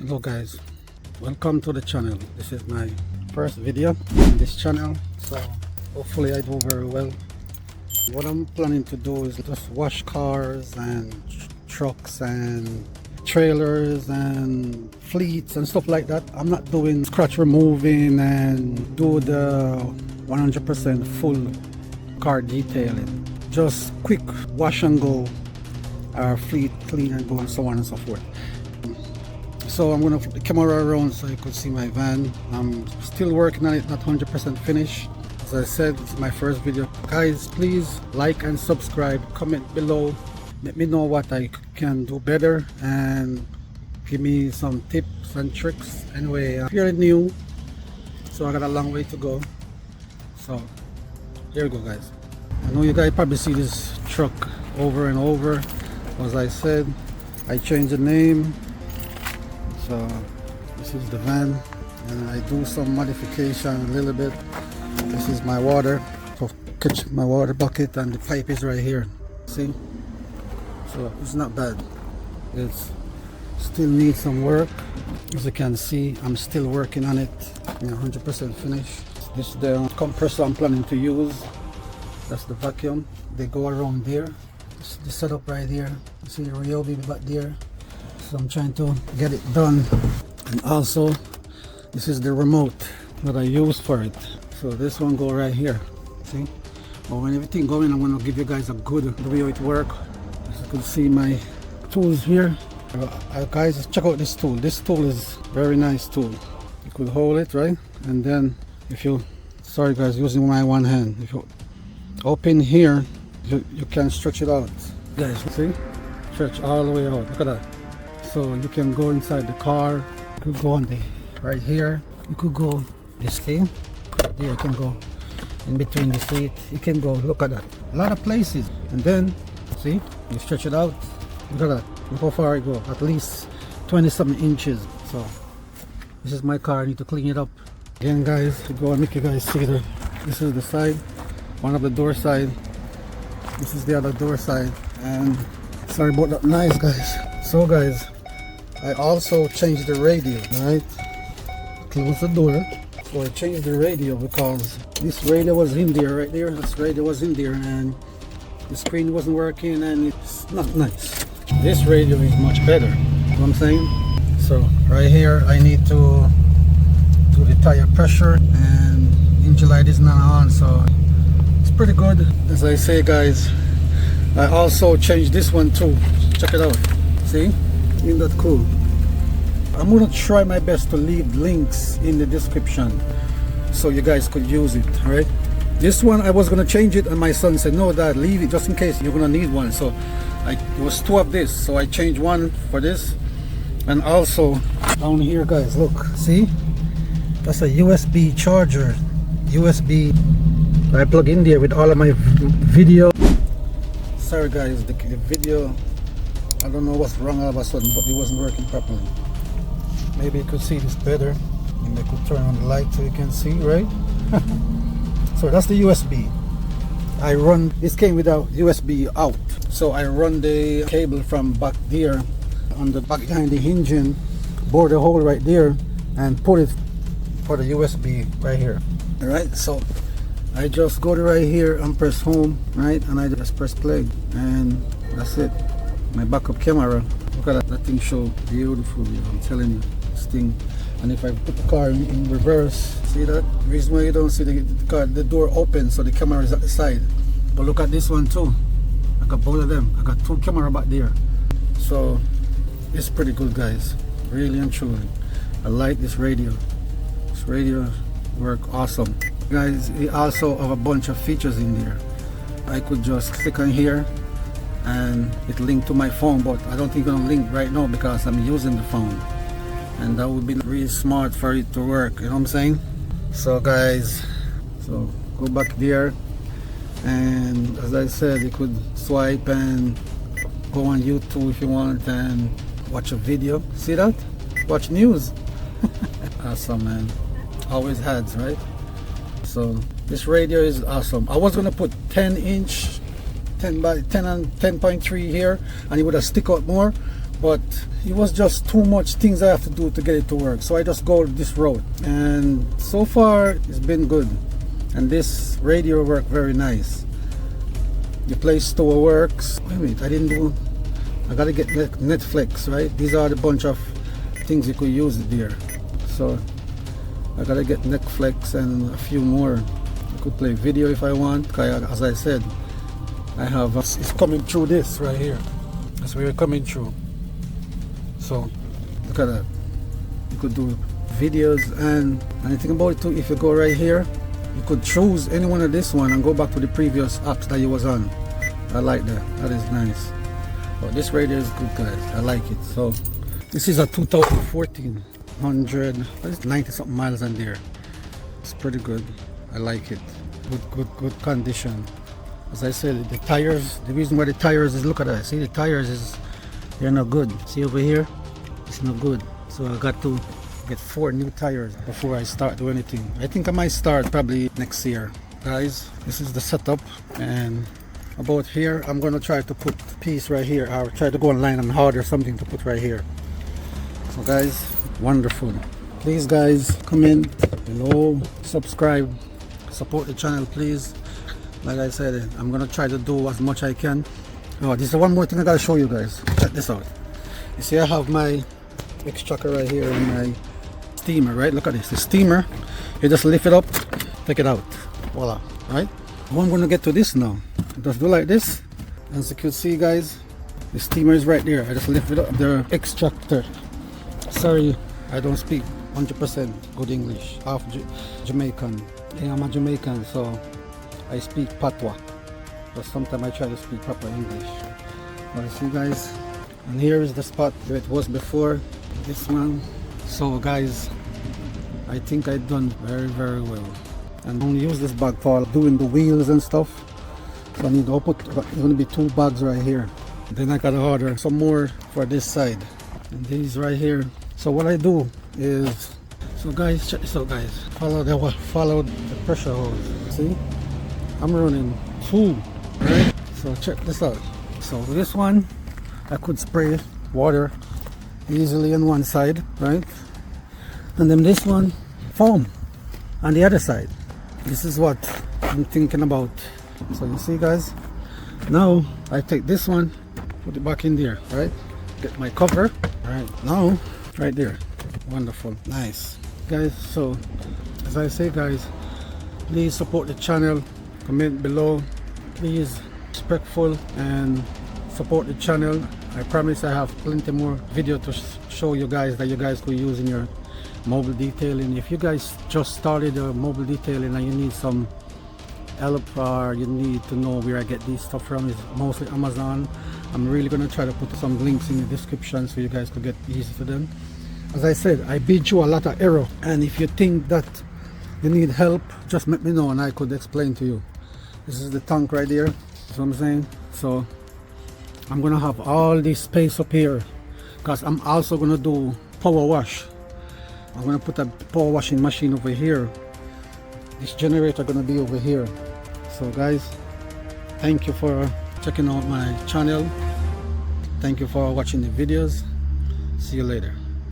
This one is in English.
Hello guys, welcome to the channel. This is my first video on this channel, so hopefully I do very well. What I'm planning to do is just wash cars and trucks and trailers and fleets and stuff like that. I'm not doing scratch removing and do the 100% full car detailing. Just quick wash and go, fleet clean and go, and so on and so forth. So I'm gonna flip the camera around so you could see my van. I'm still working on it, not 100% finished. As I said, it's my first video. Guys, please like and subscribe, comment below, let me know what I can do better and give me some tips and tricks. Anyway, if you're new, so I got a long way to go. So here we go guys. I know you guys probably see this truck over and over. As I said, I changed the name. So this is the van and I do some modification a little bit. This is my water, so catch my water bucket, and the pipe is right here. See? So it's not bad. It's still needs some work. As you can see, I'm still working on it. 100% finished. This is the compressor I'm planning to use. That's the vacuum. They go around there. This is the setup right here. You see the Ryobi back there. So I'm trying to get it done. And also this is the remote that I use for it. So this one go right here. See? But when everything going, I'm going to give you guys a good review it work. As you can see my tools here. Guys, check out this tool. This tool is very nice tool. You could hold it, right? And then if you, sorry guys, using my one hand, if you open here, you can stretch it out. Guys, see? Stretch all the way out. Look at that. So you can go inside the car. You could go on the right here. You could go this thing. There you can go in between the seat. You can go, look at that. A lot of places. And then see, you stretch it out. Look at that. Look how far I go. At least 20-something inches. So this is my car. I need to clean it up. Again guys, to go and make you guys see the, this is the side. One of the door side. This is the other door side. And sorry about that noise guys. So guys, I also changed the radio, right? Close the door. So I changed the radio because this radio was in there, right there. This radio was in there and the screen wasn't working and it's not nice. This radio is much better, you know what I'm saying? So right here I need to do the tire pressure and engine light is not on, so it's pretty good. As I say guys, I also changed this one too. Check it out. See? Isn't that cool? I'm gonna try my best to leave links in the description so you guys could use it, right? This one I was gonna change it and my son said, no dad, leave it just in case you're gonna need one. So it was two of this, so I changed one for this. And also down here guys, look, see? That's a USB charger. USB I plug in there with all of my video. Sorry guys, the video, I don't know what's wrong all of a sudden, but it wasn't working properly. Maybe you could see this better. Maybe I could turn on the light so you can see, right? So that's the USB. I run, this came without USB out. So I run the cable from back there on the back behind the engine, bore the hole right there and put it for the USB right here. Alright, so I just go to right here and press home, right? And I just press play and that's it. My backup camera. Look at that, that thing show beautiful, I'm telling you, this thing. And if I put the car in reverse, see that? The reason why you don't see the car, the door open, so the camera is at the side. But look at this one too. I got both of them. I got two camera back there. So it's pretty good guys, really and truly. I like this radio. This radio work awesome. Guys, it also have a bunch of features in there. I could just click on here and it linked to my phone, but I don't think it's gonna link right now because I'm using the phone, and that would be really smart for it to work, you know what I'm saying? So guys, so go back there and as I said, you could swipe and go on YouTube if you want and watch a video. See that? Watch news. Awesome man, always ads, right? So this radio is awesome. I was gonna put 10-inch 10 by 10 and 10.3 here and it would have stick out more, but it was just too much things I have to do to get it to work, so I just go this route, and so far it's been good. And this radio worked very nice. The Play Store works. Wait a minute, I gotta get Netflix, right? These are the bunch of things you could use there. So I gotta get Netflix and a few more. I could play video if I want. As I said, I have it's coming through this right here. That's where it's coming through. So look at that. You could do videos, and the thing about it too, if you go right here, you could choose any one of this one and go back to the previous apps that you was on. I like that. That is nice. But this radio is good, guys. I like it. So this is a 2014 90 something miles on there. It's pretty good. I like it. Good condition. As I said, the tires, the reason why the tires is, look at that. See, the tires they're not good. See over here, it's not good. So I got to get 4 new tires before I start doing anything. I think I might start probably next year. Guys, this is the setup, and about here I'm gonna try to put a piece right here, or try to go online and order something to put right here. So guys, wonderful. Please guys, comment below, subscribe, support the channel please. Like I said, I'm gonna try to do as much I can. Oh, this is one more thing I gotta show you guys. Check this out. You see I have my extractor right here and my steamer, right? Look at this. The steamer, you just lift it up, take it out. Voila, right? Well, I'm gonna get to this now. Just do like this. As you can see guys, the steamer is right there. I just lift it up, the extractor. Sorry, I don't speak 100% good English. Half Jamaican. Yeah, I'm a Jamaican, so I speak patois. But sometimes I try to speak proper English. But see guys, and here is the spot where it was before. This one. So guys, I think I've done very well. And I'm gonna use this bag for doing the wheels and stuff. So I need to put, it's gonna be 2 bags right here. Then I gotta order some more for this side. And these right here. So what I do is, so guys, check this out guys. Follow the pressure hose. See? I'm running 2, right? So check this out. So this one, I could spray water easily on one side, right? And then this one, foam on the other side. This is what I'm thinking about. So you see guys, now I take this one, put it back in there, right? Get my cover, right? Now, right there. Wonderful, nice. Guys, so as I say guys, please support the channel, comment below, please, respectful, and support the channel. I promise I have plenty more video to show you guys that you guys could use in your mobile detailing. If you guys just started your mobile detailing and you need some help, or you need to know where I get these stuff from, is mostly Amazon. I'm really going to try to put some links in the description so you guys could get easy to them. As I said, I been through a lot of error, and if you think that you need help, just let me know and I could explain to you. This is the tank right there, that's what I'm saying. So I'm gonna have all this space up here because I'm also gonna do power wash. I'm gonna put a power washing machine over here. This generator gonna be over here. So guys, thank you for checking out my channel. Thank you for watching the videos. See you later.